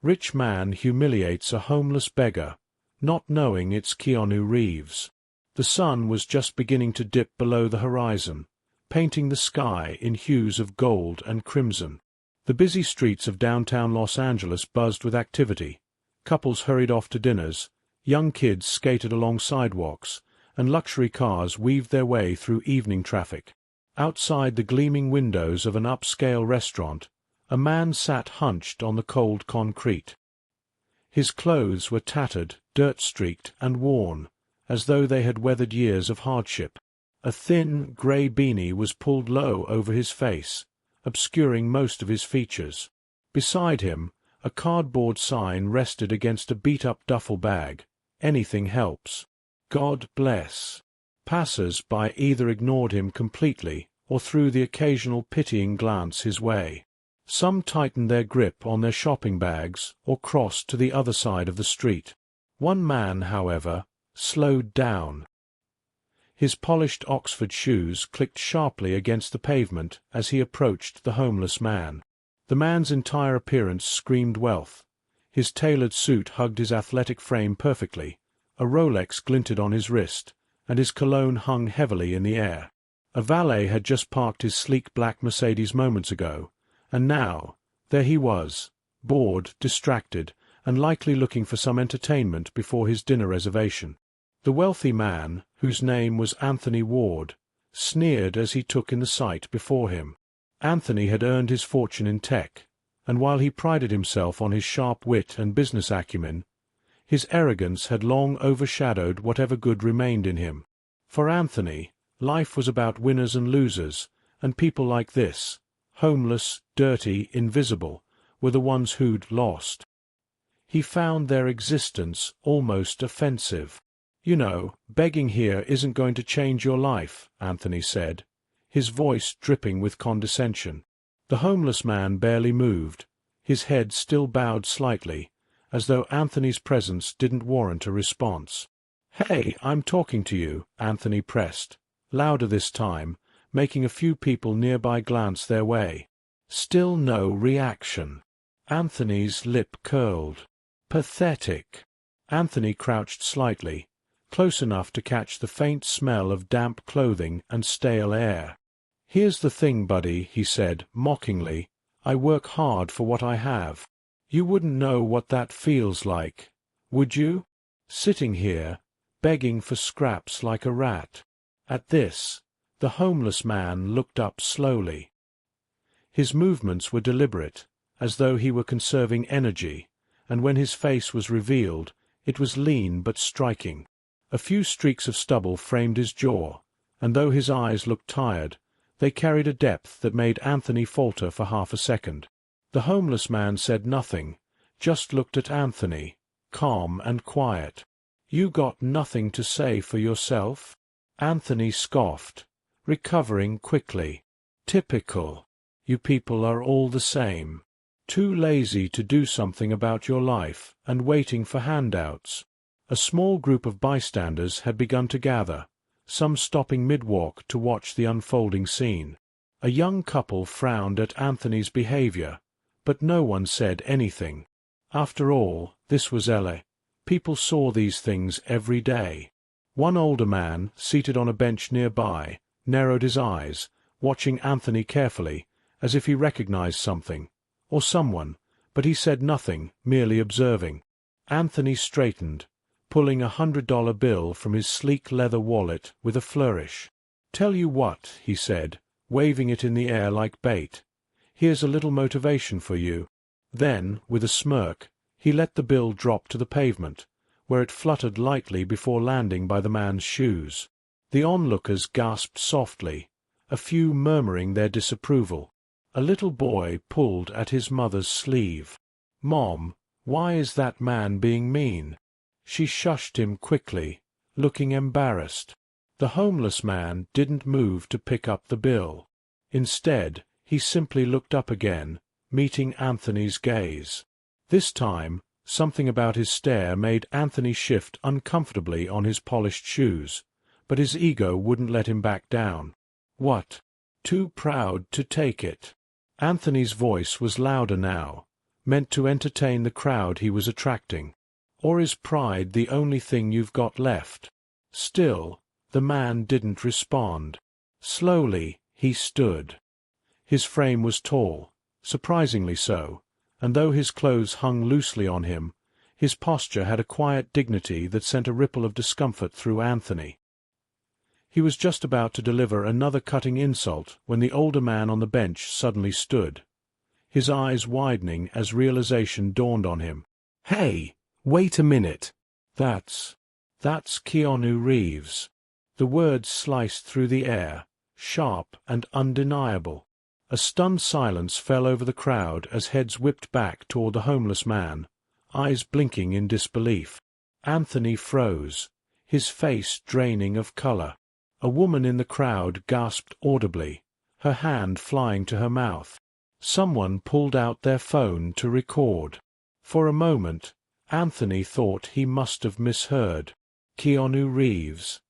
Rich man humiliates a homeless beggar, not knowing it's Keanu Reeves. The sun was just beginning to dip below the horizon, painting the sky in hues of gold and crimson. The busy streets of downtown Los Angeles buzzed with activity. Couples hurried off to dinners, young kids skated along sidewalks, and luxury cars weaved their way through evening traffic. Outside the gleaming windows of an upscale restaurant, a man sat hunched on the cold concrete. His clothes were tattered, dirt-streaked, and worn, as though they had weathered years of hardship. A thin, grey beanie was pulled low over his face, obscuring most of his features. Beside him, a cardboard sign rested against a beat-up duffel bag. "Anything helps. God bless." Passers-by either ignored him completely or threw the occasional pitying glance his way. Some tightened their grip on their shopping bags or crossed to the other side of the street. One man, however, slowed down. His polished Oxford shoes clicked sharply against the pavement as he approached the homeless man. The man's entire appearance screamed wealth. His tailored suit hugged his athletic frame perfectly, a Rolex glinted on his wrist, and his cologne hung heavily in the air. A valet had just parked his sleek black Mercedes moments ago, and now, there he was, bored, distracted, and likely looking for some entertainment before his dinner reservation. The wealthy man, whose name was Anthony Ward, sneered as he took in the sight before him. Anthony had earned his fortune in tech, and while he prided himself on his sharp wit and business acumen, his arrogance had long overshadowed whatever good remained in him. For Anthony, life was about winners and losers, and people like this, homeless, dirty, invisible, were the ones who'd lost. He found their existence almost offensive. "You know, begging here isn't going to change your life," Anthony said, his voice dripping with condescension. The homeless man barely moved, his head still bowed slightly, as though Anthony's presence didn't warrant a response. "Hey, I'm talking to you," Anthony pressed, louder this time, making a few people nearby glance their way. Still no reaction. Anthony's lip curled. Pathetic. Anthony crouched slightly, close enough to catch the faint smell of damp clothing and stale air. "Here's the thing, buddy," he said, mockingly. "I work hard for what I have. You wouldn't know what that feels like, would you? Sitting here, begging for scraps like a rat." At this, the homeless man looked up slowly. His movements were deliberate, as though he were conserving energy, and when his face was revealed, it was lean but striking. A few streaks of stubble framed his jaw, and though his eyes looked tired, they carried a depth that made Anthony falter for half a second. The homeless man said nothing, just looked at Anthony, calm and quiet. "You got nothing to say for yourself?" Anthony scoffed, recovering quickly. "Typical. You people are all the same. Too lazy to do something about your life and waiting for handouts." A small group of bystanders had begun to gather, some stopping mid-walk to watch the unfolding scene. A young couple frowned at Anthony's behavior, but no one said anything. After all, this was LA. People saw these things every day. One older man, seated on a bench nearby, narrowed his eyes, watching Anthony carefully, as if he recognized something, or someone, but he said nothing, merely observing. Anthony straightened, pulling $100 bill from his sleek leather wallet with a flourish. "Tell you what," he said, waving it in the air like bait. "Here's a little motivation for you." Then, with a smirk, he let the bill drop to the pavement, where it fluttered lightly before landing by the man's shoes. The onlookers gasped softly, a few murmuring their disapproval. A little boy pulled at his mother's sleeve. "Mom, why is that man being mean?" She shushed him quickly, looking embarrassed. The homeless man didn't move to pick up the bill. Instead, he simply looked up again, meeting Anthony's gaze. This time, something about his stare made Anthony shift uncomfortably on his polished shoes, but his ego wouldn't let him back down. "What? Too proud to take it?" Anthony's voice was louder now, meant to entertain the crowd he was attracting? Or is pride the only thing you've got left? Still, the man didn't respond. Slowly, he stood. His frame was tall, surprisingly so, and though his clothes hung loosely on him, his posture had a quiet dignity that sent a ripple of discomfort through Anthony. He was just about to deliver another cutting insult when the older man on the bench suddenly stood, his eyes widening as realization dawned on him. "Hey, wait a minute. That's Keanu Reeves." The words sliced through the air, sharp and undeniable. A stunned silence fell over the crowd as heads whipped back toward the homeless man, eyes blinking in disbelief. Anthony froze, his face draining of color. A woman in the crowd gasped audibly, her hand flying to her mouth. Someone pulled out their phone to record. For a moment, Anthony thought he must have misheard. Keanu Reeves?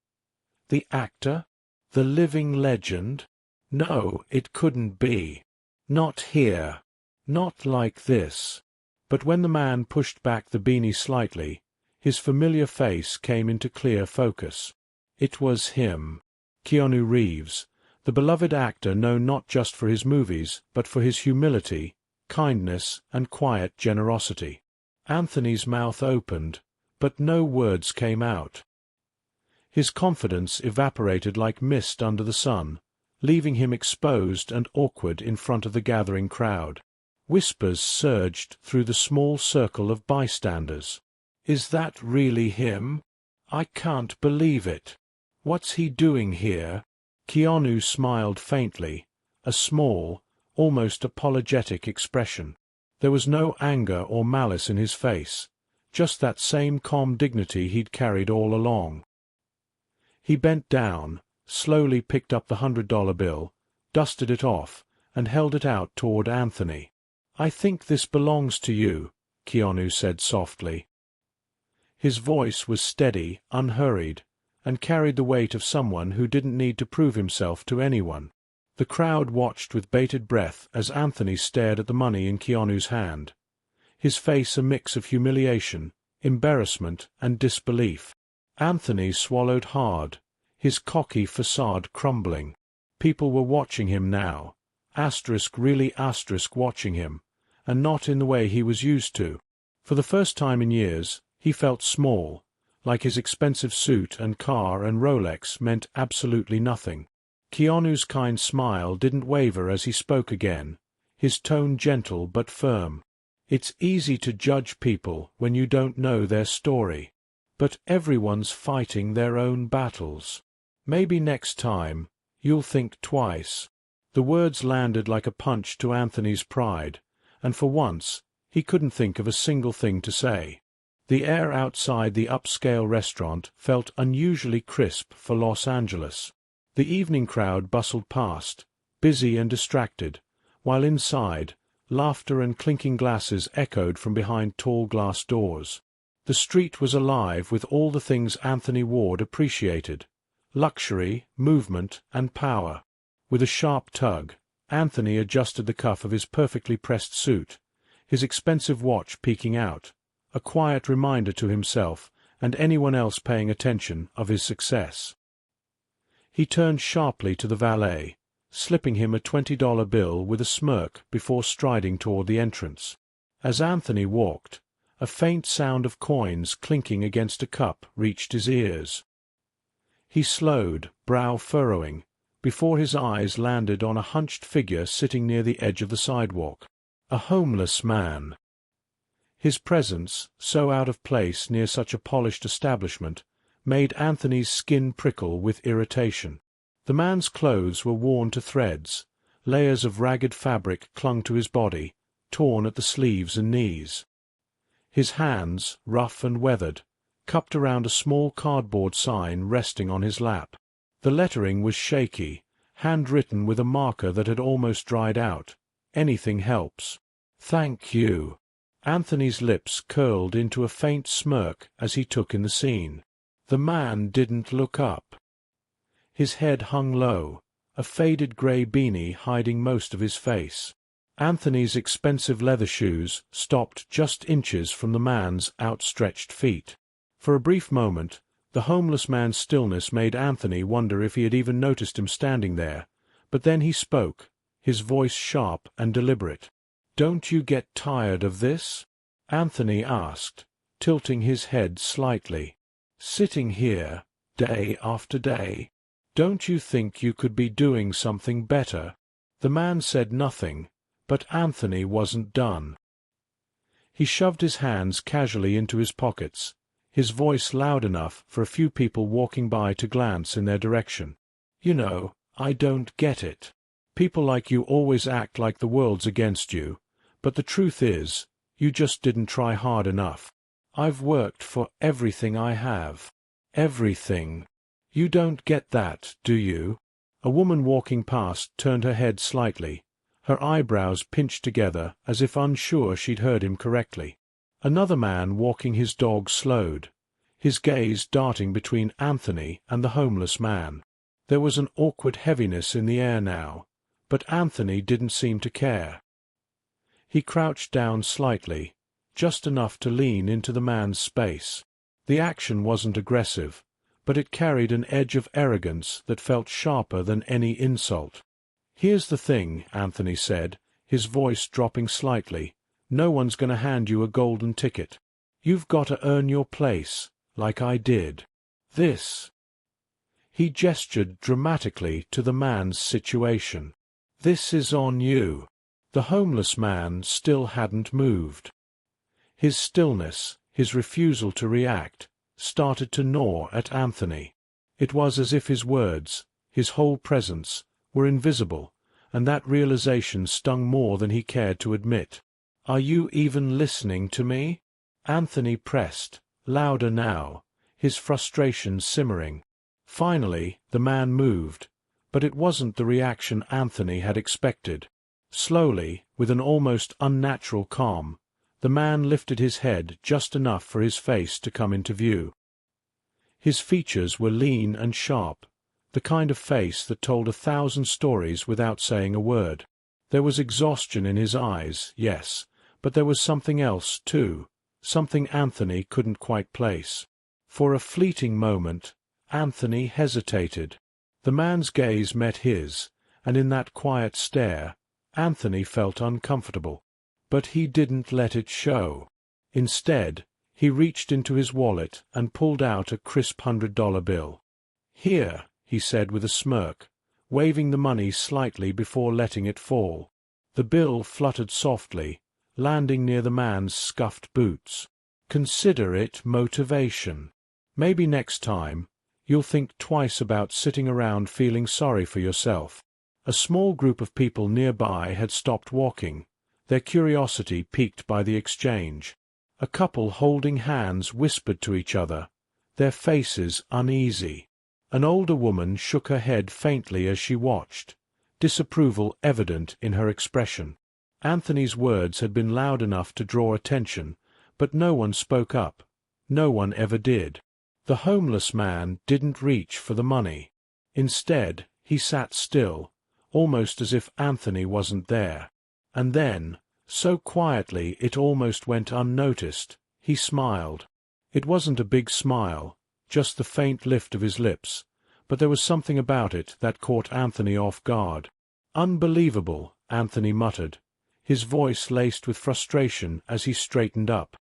The actor? The living legend? No, it couldn't be. Not here. Not like this. But when the man pushed back the beanie slightly, his familiar face came into clear focus. It was him, Keanu Reeves, the beloved actor known not just for his movies but for his humility, kindness, and quiet generosity. Anthony's mouth opened, but no words came out. His confidence evaporated like mist under the sun, leaving him exposed and awkward in front of the gathering crowd. Whispers surged through the small circle of bystanders. "Is that really him? I can't believe it. What's he doing here?" Keanu smiled faintly, a small, almost apologetic expression. There was no anger or malice in his face, just that same calm dignity he'd carried all along. He bent down, slowly picked up the $100 bill, dusted it off, and held it out toward Anthony. "I think this belongs to you," Keanu said softly. His voice was steady, unhurried, and carried the weight of someone who didn't need to prove himself to anyone. The crowd watched with bated breath as Anthony stared at the money in Keanu's hand, his face a mix of humiliation, embarrassment, and disbelief. Anthony swallowed hard, his cocky facade crumbling. People were watching him now, really watching him, and not in the way he was used to. For the first time in years, he felt small, like his expensive suit and car and Rolex meant absolutely nothing. Keanu's kind smile didn't waver as he spoke again, his tone gentle but firm. "It's easy to judge people when you don't know their story. But everyone's fighting their own battles. Maybe next time, you'll think twice." The words landed like a punch to Anthony's pride, and for once, he couldn't think of a single thing to say. The air outside the upscale restaurant felt unusually crisp for Los Angeles. The evening crowd bustled past, busy and distracted, while inside, laughter and clinking glasses echoed from behind tall glass doors. The street was alive with all the things Anthony Ward appreciated: luxury, movement, and power. With a sharp tug, Anthony adjusted the cuff of his perfectly pressed suit, his expensive watch peeking out, a quiet reminder to himself and anyone else paying attention of his success. He turned sharply to the valet, slipping him a $20 bill with a smirk before striding toward the entrance. As Anthony walked, a faint sound of coins clinking against a cup reached his ears. He slowed, brow furrowing, before his eyes landed on a hunched figure sitting near the edge of the sidewalk. A homeless man. His presence, so out of place near such a polished establishment, made Anthony's skin prickle with irritation. The man's clothes were worn to threads, layers of ragged fabric clung to his body, torn at the sleeves and knees. His hands, rough and weathered, cupped around a small cardboard sign resting on his lap. The lettering was shaky, handwritten with a marker that had almost dried out. "Anything helps." "Thank you." Anthony's lips curled into a faint smirk as he took in the scene. The man didn't look up. His head hung low, a faded gray beanie hiding most of his face. Anthony's expensive leather shoes stopped just inches from the man's outstretched feet. For a brief moment, the homeless man's stillness made Anthony wonder if he had even noticed him standing there, but then he spoke, his voice sharp and deliberate. "Don't you get tired of this?" Anthony asked, tilting his head slightly. "Sitting here, day after day? Don't you think you could be doing something better?" The man said nothing, but Anthony wasn't done. He shoved his hands casually into his pockets, his voice loud enough for a few people walking by to glance in their direction. "You know, I don't get it. People like you always act like the world's against you, but the truth is, you just didn't try hard enough. I've worked for everything I have. Everything. You don't get that, do you?" A woman walking past turned her head slightly, her eyebrows pinched together as if unsure she'd heard him correctly. Another man walking his dog slowed, his gaze darting between Anthony and the homeless man. There was an awkward heaviness in the air now, but Anthony didn't seem to care. He crouched down slightly, just enough to lean into the man's space. The action wasn't aggressive, but it carried an edge of arrogance that felt sharper than any insult. "Here's the thing," Anthony said, his voice dropping slightly. "No one's going to hand you a golden ticket. You've got to earn your place, like I did. This." He gestured dramatically to the man's situation. "This is on you." The homeless man still hadn't moved. His stillness, his refusal to react, started to gnaw at Anthony. It was as if his words, his whole presence, were invisible, and that realization stung more than he cared to admit. "Are you even listening to me?" Anthony pressed, louder now, his frustration simmering. Finally, the man moved, but it wasn't the reaction Anthony had expected. Slowly, with an almost unnatural calm, the man lifted his head just enough for his face to come into view. His features were lean and sharp, the kind of face that told 1,000 stories without saying a word. There was exhaustion in his eyes, yes, but there was something else, too, something Anthony couldn't quite place. For a fleeting moment, Anthony hesitated. The man's gaze met his, and in that quiet stare, Anthony felt uncomfortable. But he didn't let it show. Instead, he reached into his wallet and pulled out a crisp $100 bill. "Here," he said with a smirk, waving the money slightly before letting it fall. The bill fluttered softly, landing near the man's scuffed boots. "Consider it motivation. Maybe next time, you'll think twice about sitting around feeling sorry for yourself." A small group of people nearby had stopped walking, their curiosity piqued by the exchange. A couple holding hands whispered to each other, their faces uneasy. An older woman shook her head faintly as she watched, disapproval evident in her expression. Anthony's words had been loud enough to draw attention, but no one spoke up. No one ever did. The homeless man didn't reach for the money. Instead, he sat still, almost as if Anthony wasn't there. And then, so quietly it almost went unnoticed, he smiled. It wasn't a big smile, just the faint lift of his lips, but there was something about it that caught Anthony off guard. "Unbelievable," Anthony muttered, his voice laced with frustration as he straightened up.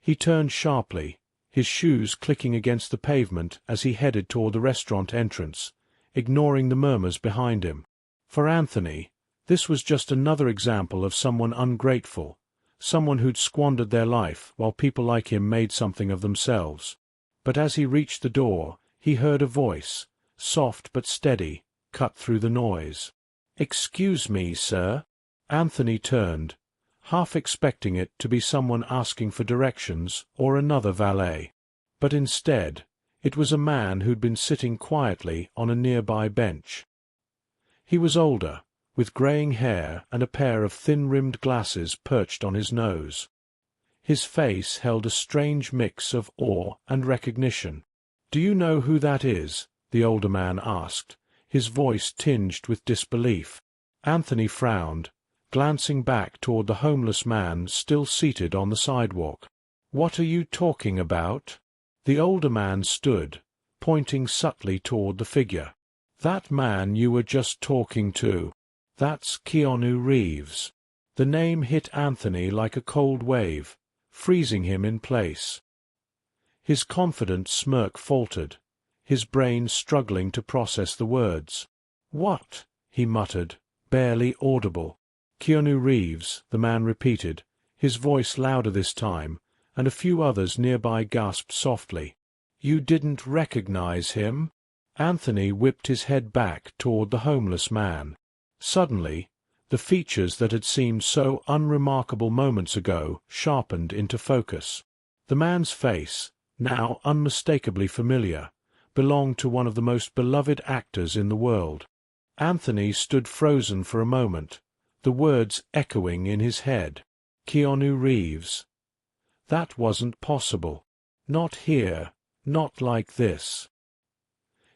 He turned sharply, his shoes clicking against the pavement as he headed toward the restaurant entrance, ignoring the murmurs behind him. For Anthony, this was just another example of someone ungrateful, someone who'd squandered their life while people like him made something of themselves. But as he reached the door, he heard a voice, soft but steady, cut through the noise. "Excuse me, sir." Anthony turned, half expecting it to be someone asking for directions or another valet. But instead, it was a man who'd been sitting quietly on a nearby bench. He was older, with graying hair and a pair of thin-rimmed glasses perched on his nose. His face held a strange mix of awe and recognition. "Do you know who that is?" the older man asked, his voice tinged with disbelief. Anthony frowned, glancing back toward the homeless man still seated on the sidewalk. "What are you talking about?" The older man stood, pointing subtly toward the figure. "That man you were just talking to. That's Keanu Reeves." The name hit Anthony like a cold wave, freezing him in place. His confident smirk faltered, his brain struggling to process the words. "What?" he muttered, barely audible. "Keanu Reeves," the man repeated, his voice louder this time, and a few others nearby gasped softly. "You didn't recognize him?" Anthony whipped his head back toward the homeless man. Suddenly, the features that had seemed so unremarkable moments ago sharpened into focus. The man's face, now unmistakably familiar, belonged to one of the most beloved actors in the world. Anthony stood frozen for a moment, the words echoing in his head. Keanu Reeves. That wasn't possible. Not here, not like this.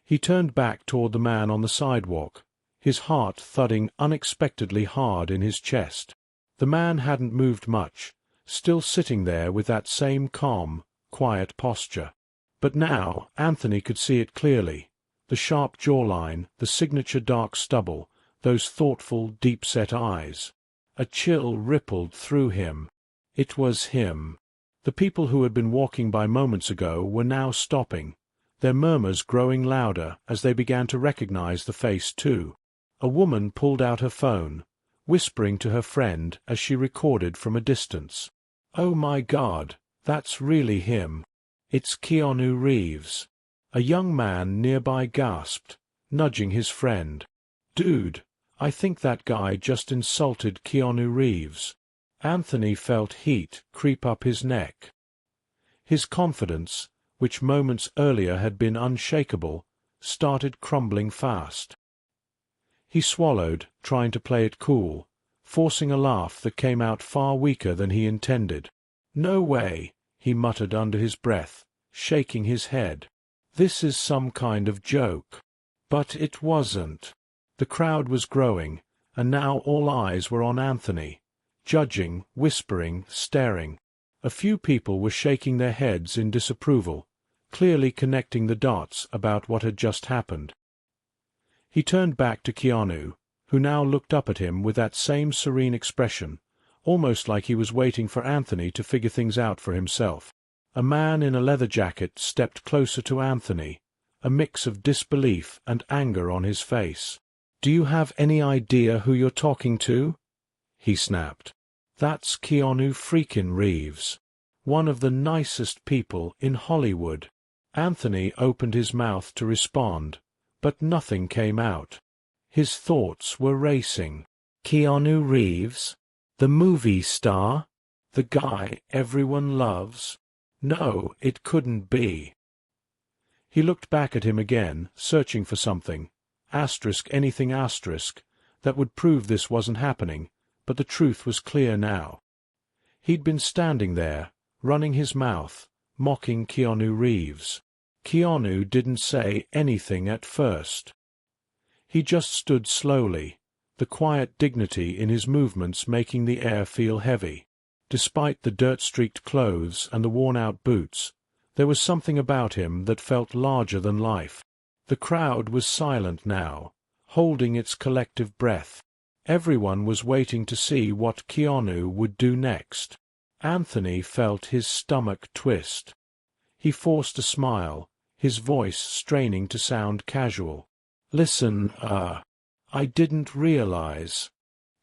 He turned back toward the man on the sidewalk, his heart thudding unexpectedly hard in his chest. The man hadn't moved much, still sitting there with that same calm, quiet posture. But now Anthony could see it clearly, the sharp jawline, the signature dark stubble, those thoughtful, deep-set eyes. A chill rippled through him. It was him. The people who had been walking by moments ago were now stopping, their murmurs growing louder as they began to recognize the face too. A woman pulled out her phone, whispering to her friend as she recorded from a distance. "Oh my God, that's really him. It's Keanu Reeves." A young man nearby gasped, nudging his friend. "Dude, I think that guy just insulted Keanu Reeves." Anthony felt heat creep up his neck. His confidence, which moments earlier had been unshakable, started crumbling fast. He swallowed, trying to play it cool, forcing a laugh that came out far weaker than he intended. "No way," he muttered under his breath, shaking his head. "This is some kind of joke." But it wasn't. The crowd was growing, and now all eyes were on Anthony, judging, whispering, staring. A few people were shaking their heads in disapproval, clearly connecting the dots about what had just happened. He turned back to Keanu, who now looked up at him with that same serene expression, almost like he was waiting for Anthony to figure things out for himself. A man in a leather jacket stepped closer to Anthony, a mix of disbelief and anger on his face. "Do you have any idea who you're talking to?" he snapped. "That's Keanu freakin' Reeves, one of the nicest people in Hollywood." Anthony opened his mouth to respond, but nothing came out. His thoughts were racing. Keanu Reeves? The movie star? The guy everyone loves? No, it couldn't be. He looked back at him again, searching for something, anything, that would prove this wasn't happening, but the truth was clear now. He'd been standing there, running his mouth, mocking Keanu Reeves. Keanu didn't say anything at first. He just stood slowly, the quiet dignity in his movements making the air feel heavy. Despite the dirt-streaked clothes and the worn-out boots, there was something about him that felt larger than life. The crowd was silent now, holding its collective breath. Everyone was waiting to see what Keanu would do next. Anthony felt his stomach twist. He forced a smile, his voice straining to sound casual. "Listen, I didn't realize."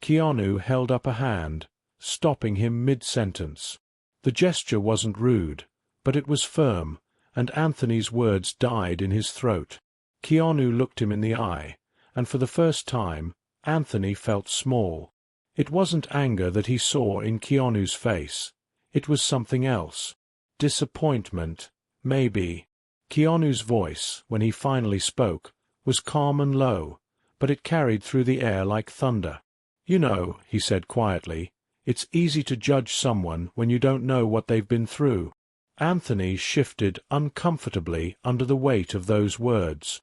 Keanu held up a hand, stopping him mid-sentence. The gesture wasn't rude, but it was firm, and Anthony's words died in his throat. Keanu looked him in the eye, and for the first time, Anthony felt small. It wasn't anger that he saw in Keanu's face. It was something else. Disappointment, maybe. Keanu's voice, when he finally spoke, was calm and low, but it carried through the air like thunder. "You know," he said quietly, "it's easy to judge someone when you don't know what they've been through." Anthony shifted uncomfortably under the weight of those words.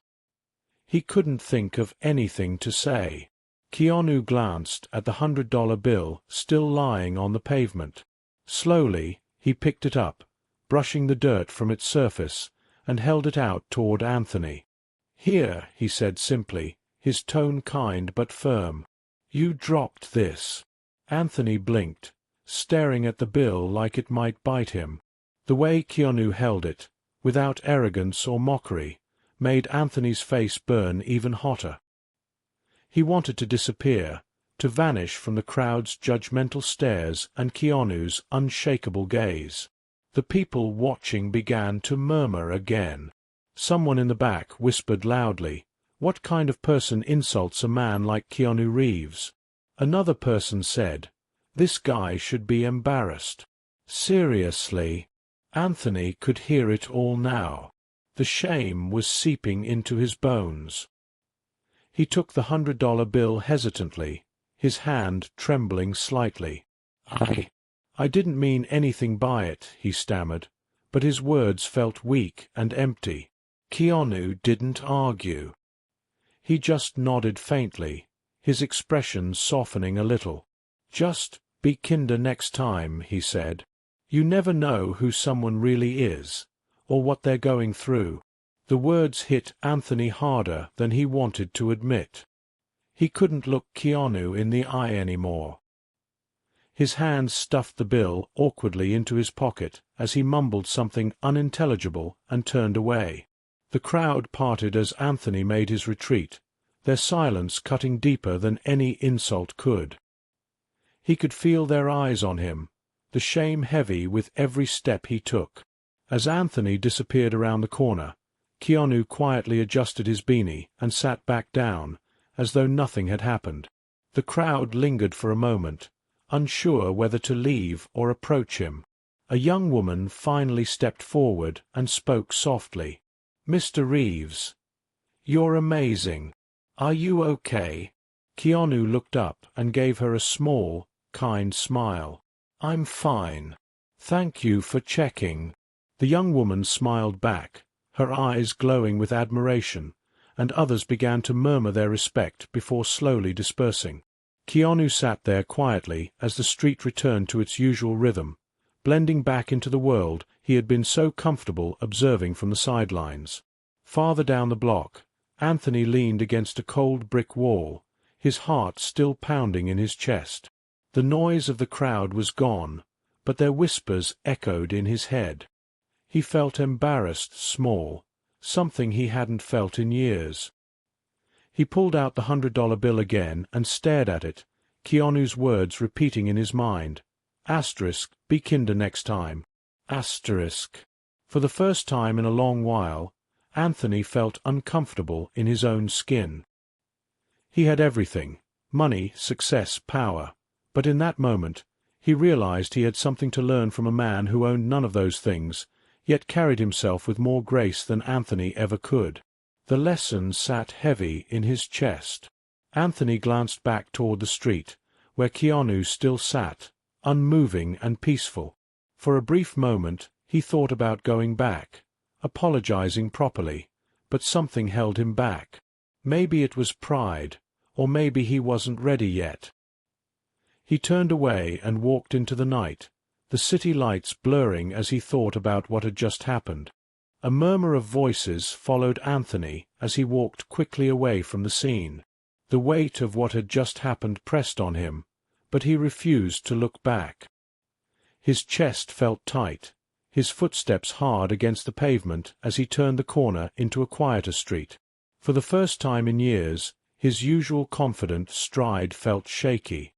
He couldn't think of anything to say. Keanu glanced at the $100 bill still lying on the pavement. Slowly, he picked it up, brushing the dirt from its surface, and held it out toward Anthony. "Here," he said simply, his tone kind but firm. "You dropped this." Anthony blinked, staring at the bill like it might bite him. The way Keanu held it, without arrogance or mockery, made Anthony's face burn even hotter. He wanted to disappear, to vanish from the crowd's judgmental stares and Keanu's unshakable gaze. The people watching began to murmur again. Someone in the back whispered loudly, "What kind of person insults a man like Keanu Reeves?" Another person said, "This guy should be embarrassed." Seriously. Anthony could hear it all now. The shame was seeping into his bones. He took the $100 bill hesitantly, his hand trembling slightly. I didn't mean anything by it," he stammered, but his words felt weak and empty. Keanu didn't argue. He just nodded faintly, his expression softening a little. "Just be kinder next time," he said. "You never know who someone really is, or what they're going through." The words hit Anthony harder than he wanted to admit. He couldn't look Keanu in the eye anymore. His hands stuffed the bill awkwardly into his pocket as he mumbled something unintelligible and turned away. The crowd parted as Anthony made his retreat, their silence cutting deeper than any insult could. He could feel their eyes on him, the shame heavy with every step he took. As Anthony disappeared around the corner, Keanu quietly adjusted his beanie and sat back down, as though nothing had happened. The crowd lingered for a moment, unsure whether to leave or approach him. A young woman finally stepped forward and spoke softly. "Mr. Reeves, you're amazing. Are you okay?" Keanu looked up and gave her a small, kind smile. "I'm fine. Thank you for checking." The young woman smiled back, her eyes glowing with admiration, and others began to murmur their respect before slowly dispersing. Keanu sat there quietly as the street returned to its usual rhythm, blending back into the world he had been so comfortable observing from the sidelines. Farther down the block, Anthony leaned against a cold brick wall, his heart still pounding in his chest. The noise of the crowd was gone, but their whispers echoed in his head. He felt embarrassed, small, something he hadn't felt in years. He pulled out the $100 bill again and stared at it, Keanu's words repeating in his mind. Be kinder next time. For the first time in a long while, Anthony felt uncomfortable in his own skin. He had everything, money, success, power, but in that moment, he realized he had something to learn from a man who owned none of those things, yet carried himself with more grace than Anthony ever could. The lesson sat heavy in his chest. Anthony glanced back toward the street, where Keanu still sat, unmoving and peaceful. For a brief moment, he thought about going back, apologizing properly, but something held him back. Maybe it was pride, or maybe he wasn't ready yet. He turned away and walked into the night, the city lights blurring as he thought about what had just happened. A murmur of voices followed Anthony as he walked quickly away from the scene. The weight of what had just happened pressed on him, but he refused to look back. His chest felt tight, his footsteps hard against the pavement as he turned the corner into a quieter street. For the first time in years, his usual confident stride felt shaky.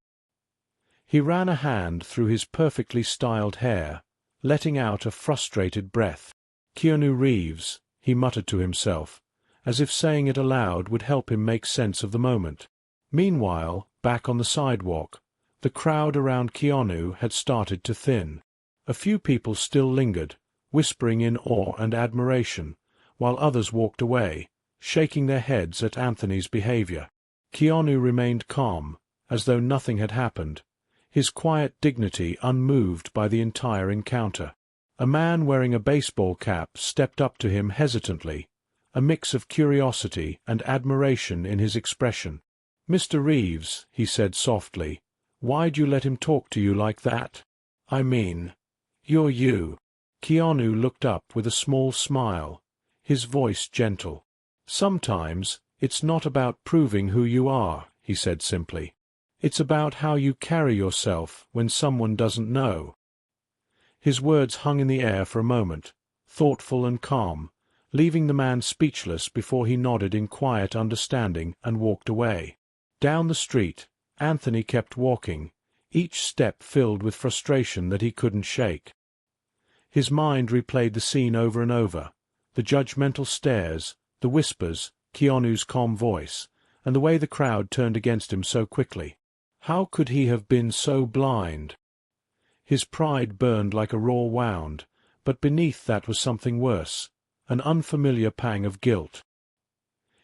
He ran a hand through his perfectly styled hair, letting out a frustrated breath. "Keanu Reeves," he muttered to himself, as if saying it aloud would help him make sense of the moment. Meanwhile, back on the sidewalk, the crowd around Keanu had started to thin. A few people still lingered, whispering in awe and admiration, while others walked away, shaking their heads at Anthony's behavior. Keanu remained calm, as though nothing had happened, his quiet dignity unmoved by the entire encounter. A man wearing a baseball cap stepped up to him hesitantly, a mix of curiosity and admiration in his expression. "Mr. Reeves," he said softly, "why'd you let him talk to you like that? I mean, you're you." Keanu looked up with a small smile, his voice gentle. "Sometimes, it's not about proving who you are," he said simply. "It's about how you carry yourself when someone doesn't know." His words hung in the air for a moment, thoughtful and calm, leaving the man speechless before he nodded in quiet understanding and walked away. Down the street, Anthony kept walking, each step filled with frustration that he couldn't shake. His mind replayed the scene over and over, the judgmental stares, the whispers, Keanu's calm voice, and the way the crowd turned against him so quickly. How could he have been so blind? His pride burned like a raw wound, but beneath that was something worse, an unfamiliar pang of guilt.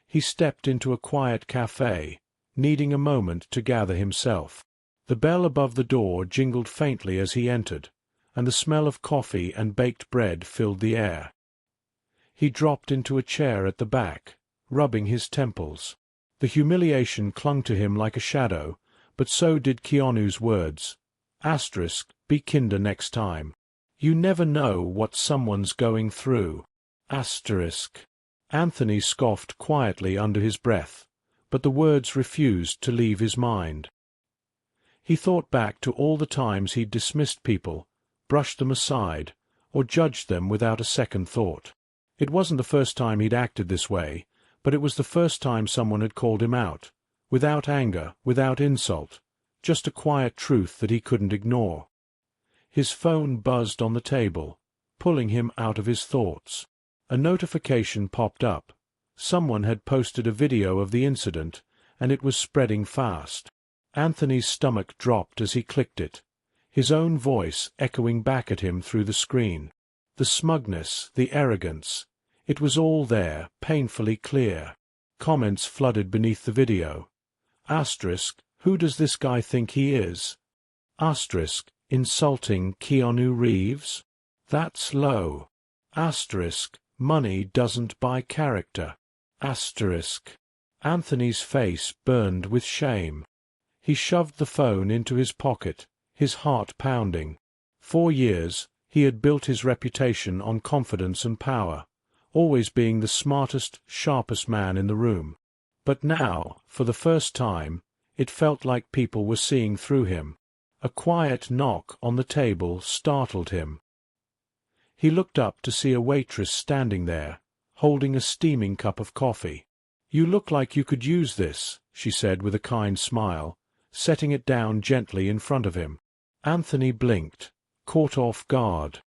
He stepped into a quiet cafe, needing a moment to gather himself. The bell above the door jingled faintly as he entered, and the smell of coffee and baked bread filled the air. He dropped into a chair at the back, rubbing his temples. The humiliation clung to him like a shadow, but so did Keanu's words. Be kinder next time. You never know what someone's going through. Anthony scoffed quietly under his breath, but the words refused to leave his mind. He thought back to all the times he'd dismissed people, brushed them aside, or judged them without a second thought. It wasn't the first time he'd acted this way, but it was the first time someone had called him out, without anger, without insult, just a quiet truth that he couldn't ignore. His phone buzzed on the table, pulling him out of his thoughts. A notification popped up. Someone had posted a video of the incident, and it was spreading fast. Anthony's stomach dropped as he clicked it, his own voice echoing back at him through the screen. The smugness, the arrogance, it was all there, painfully clear. Comments flooded beneath the video. Who does this guy think he is? Insulting Keanu Reeves? That's low. Money doesn't buy character. Anthony's face burned with shame. He shoved the phone into his pocket, his heart pounding. 4 years, he had built his reputation on confidence and power, always being the smartest, sharpest man in the room. But now, for the first time, it felt like people were seeing through him. A quiet knock on the table startled him. He looked up to see a waitress standing there, holding a steaming cup of coffee. "You look like you could use this," she said with a kind smile, setting it down gently in front of him. Anthony blinked, caught off guard.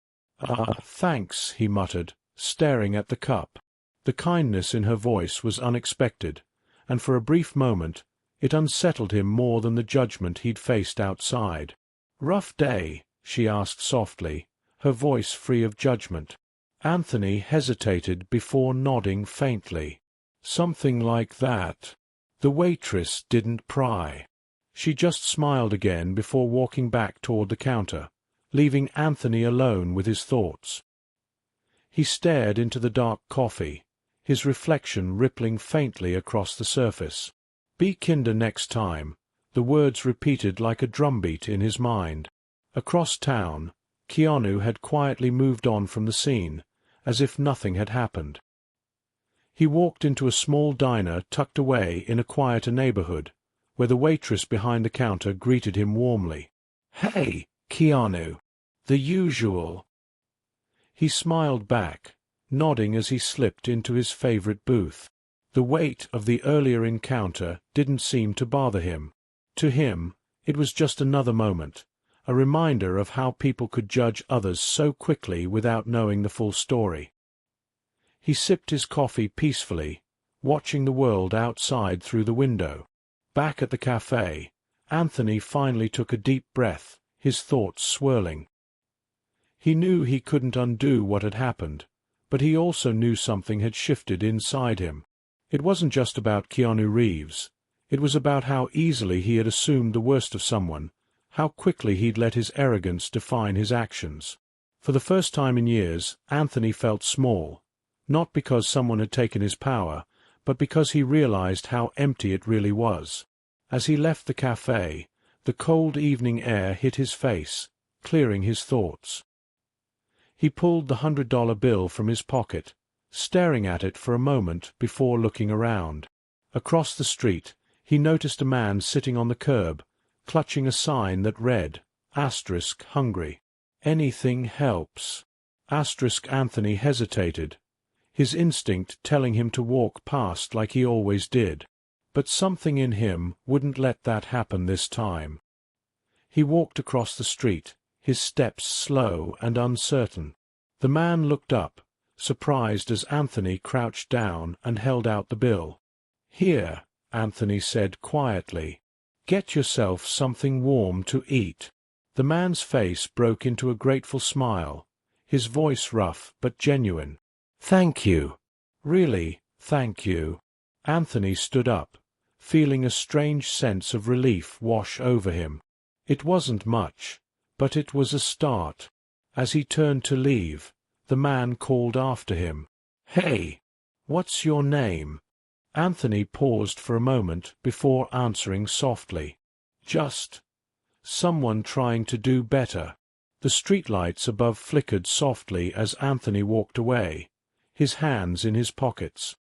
Thanks," he muttered, staring at the cup. The kindness in her voice was unexpected, and for a brief moment it unsettled him more than the judgment he'd faced outside. "Rough day?" she asked softly, her voice free of judgment. Anthony hesitated before nodding faintly. "Something like that." The waitress didn't pry. She just smiled again before walking back toward the counter, leaving Anthony alone with his thoughts. He stared into the dark coffee, his reflection rippling faintly across the surface. "Be kinder next time," the words repeated like a drumbeat in his mind. Across town, Keanu had quietly moved on from the scene, as if nothing had happened. He walked into a small diner tucked away in a quieter neighborhood, where the waitress behind the counter greeted him warmly. "Hey, Keanu." "The usual." He smiled back, nodding as he slipped into his favorite booth. The weight of the earlier encounter didn't seem to bother him. To him, it was just another moment, a reminder of how people could judge others so quickly without knowing the full story. He sipped his coffee peacefully, watching the world outside through the window. Back at the cafe, Anthony finally took a deep breath, his thoughts swirling. He knew he couldn't undo what had happened, but he also knew something had shifted inside him. It wasn't just about Keanu Reeves. It was about how easily he had assumed the worst of someone, how quickly he'd let his arrogance define his actions. For the first time in years, Anthony felt small, not because someone had taken his power, but because he realized how empty it really was. As he left the cafe, the cold evening air hit his face, clearing his thoughts. He pulled the $100 bill from his pocket, staring at it for a moment before looking around. Across the street, he noticed a man sitting on the curb, clutching a sign that read, *hungry. Anything helps. Anthony hesitated, his instinct telling him to walk past like he always did. But something in him wouldn't let that happen this time. He walked across the street, his steps slow and uncertain. The man looked up, surprised as Anthony crouched down and held out the bill. "Here," Anthony said quietly. "Get yourself something warm to eat." The man's face broke into a grateful smile, his voice rough but genuine. "Thank you. Really, thank you." Anthony stood up, feeling a strange sense of relief wash over him. It wasn't much, but it was a start. As he turned to leave, the man called after him, "Hey, what's your name?" Anthony paused for a moment before answering softly, "Just someone trying to do better." The streetlights above flickered softly as Anthony walked away, his hands in his pockets.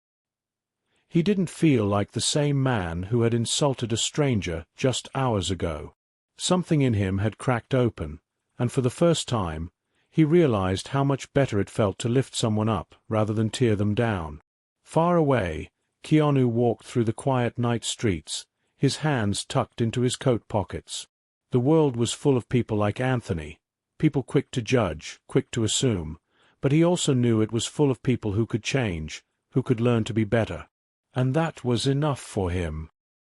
He didn't feel like the same man who had insulted a stranger just hours ago. Something in him had cracked open, and for the first time, he realized how much better it felt to lift someone up rather than tear them down. Far away, Keanu walked through the quiet night streets, his hands tucked into his coat pockets. The world was full of people like Anthony, people quick to judge, quick to assume, but he also knew it was full of people who could change, who could learn to be better. And that was enough for him.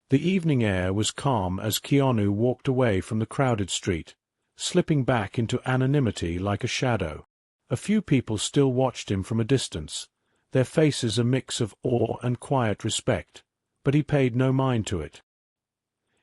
The evening air was calm as Keanu walked away from the crowded street, slipping back into anonymity like a shadow. A few people still watched him from a distance, their faces a mix of awe and quiet respect, but he paid no mind to it.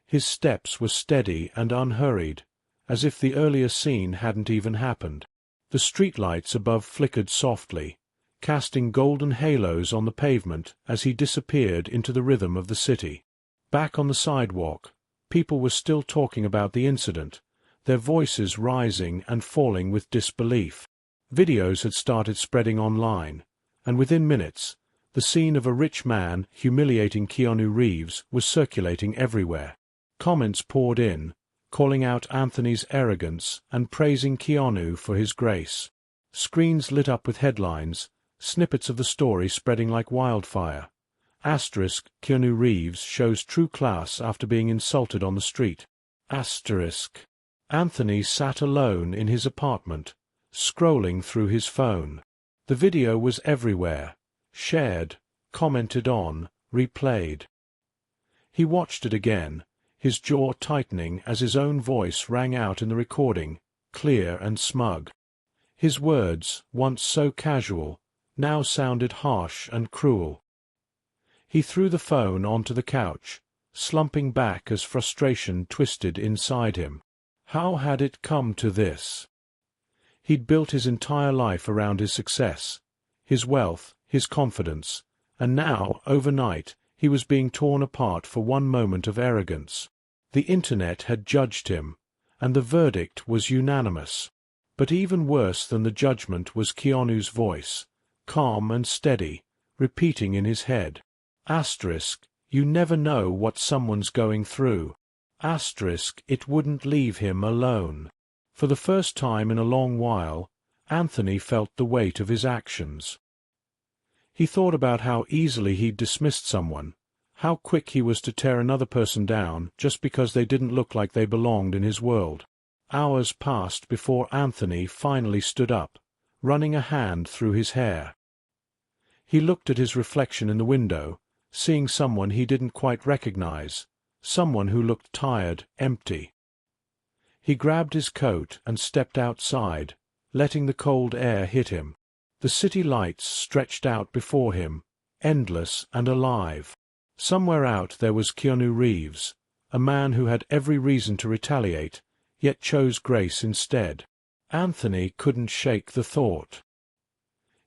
His steps were steady and unhurried, as if the earlier scene hadn't even happened. The streetlights above flickered softly, casting golden halos on the pavement as he disappeared into the rhythm of the city. Back on the sidewalk, people were still talking about the incident, their voices rising and falling with disbelief. Videos had started spreading online, and within minutes, the scene of a rich man humiliating Keanu Reeves was circulating everywhere. Comments poured in, calling out Anthony's arrogance and praising Keanu for his grace. Screens lit up with headlines, snippets of the story spreading like wildfire. Keanu Reeves shows true class after being insulted on the street. Anthony sat alone in his apartment, scrolling through his phone. The video was everywhere, shared, commented on, replayed. He watched it again, his jaw tightening as his own voice rang out in the recording, clear and smug. His words, once so casual, now sounded harsh and cruel. He threw the phone onto the couch, slumping back as frustration twisted inside him. How had it come to this? He'd built his entire life around his success, his wealth, his confidence, and now, overnight, he was being torn apart for one moment of arrogance. The internet had judged him, and the verdict was unanimous. But even worse than the judgment was Keanu's voice, calm and steady, repeating in his head. You never know what someone's going through. It wouldn't leave him alone. For the first time in a long while, Anthony felt the weight of his actions. He thought about how easily he'd dismissed someone, how quick he was to tear another person down just because they didn't look like they belonged in his world. Hours passed before Anthony finally stood up, running a hand through his hair. He looked at his reflection in the window, seeing someone he didn't quite recognize, someone who looked tired, empty. He grabbed his coat and stepped outside, letting the cold air hit him. The city lights stretched out before him, endless and alive. Somewhere out there was Keanu Reeves, a man who had every reason to retaliate, yet chose grace instead. Anthony couldn't shake the thought.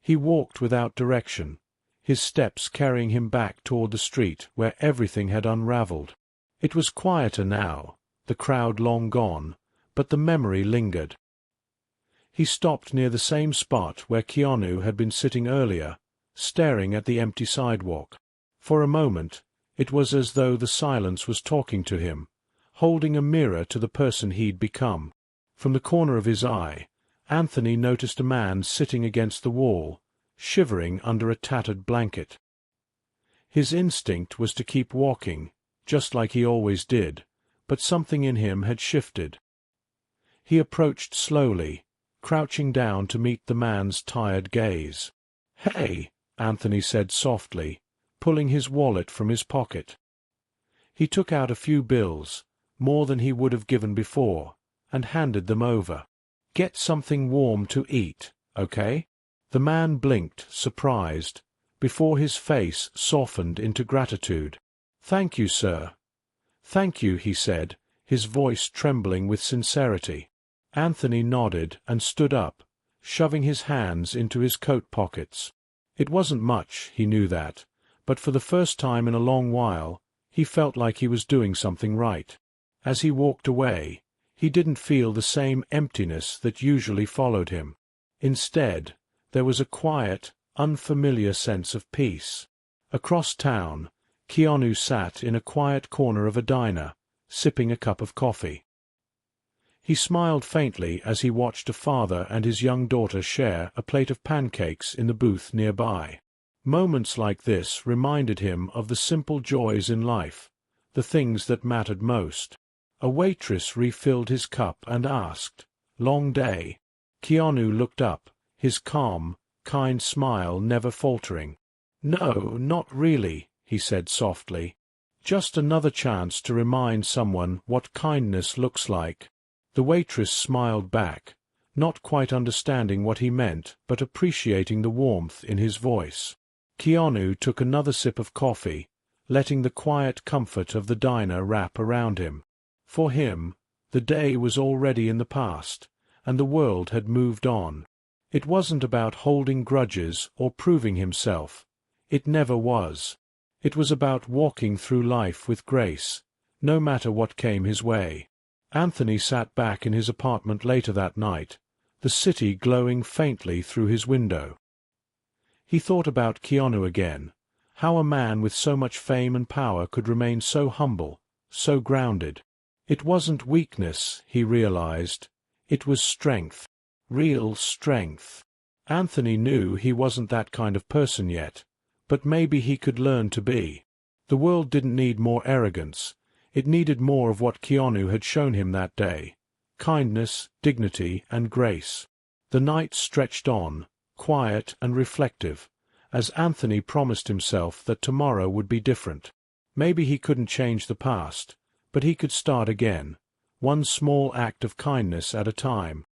He walked without direction, his steps carrying him back toward the street where everything had unraveled. It was quieter now, the crowd long gone, but the memory lingered. He stopped near the same spot where Keanu had been sitting earlier, staring at the empty sidewalk. For a moment, it was as though the silence was talking to him, holding a mirror to the person he'd become. From the corner of his eye, Anthony noticed a man sitting against the wall, shivering under a tattered blanket. His instinct was to keep walking, just like he always did, but something in him had shifted. He approached slowly, crouching down to meet the man's tired gaze. "Hey," Anthony said softly, pulling his wallet from his pocket. He took out a few bills, more than he would have given before, and handed them over. "Get something warm to eat, okay?" The man blinked, surprised, before his face softened into gratitude. "Thank you, sir." "Thank you," he said, his voice trembling with sincerity. Anthony nodded and stood up, shoving his hands into his coat pockets. It wasn't much, he knew that, but for the first time in a long while, he felt like he was doing something right. As he walked away, he didn't feel the same emptiness that usually followed him. Instead, there was a quiet, unfamiliar sense of peace. Across town, Keanu sat in a quiet corner of a diner, sipping a cup of coffee. He smiled faintly as he watched a father and his young daughter share a plate of pancakes in the booth nearby. Moments like this reminded him of the simple joys in life, the things that mattered most. A waitress refilled his cup and asked, "Long day?" Keanu looked up, his calm, kind smile never faltering. "No, not really," he said softly. "Just another chance to remind someone what kindness looks like." The waitress smiled back, not quite understanding what he meant but appreciating the warmth in his voice. Keanu took another sip of coffee, letting the quiet comfort of the diner wrap around him. For him, the day was already in the past, and the world had moved on. It wasn't about holding grudges or proving himself. It never was. It was about walking through life with grace, no matter what came his way. Anthony sat back in his apartment later that night, the city glowing faintly through his window. He thought about Keanu again, how a man with so much fame and power could remain so humble, so grounded. It wasn't weakness, he realized. It was strength. Real strength. Anthony knew he wasn't that kind of person yet, but maybe he could learn to be. The world didn't need more arrogance. It needed more of what Keanu had shown him that day: kindness, dignity, and grace. The night stretched on, quiet and reflective, as Anthony promised himself that tomorrow would be different. Maybe he couldn't change the past, but he could start again, one small act of kindness at a time.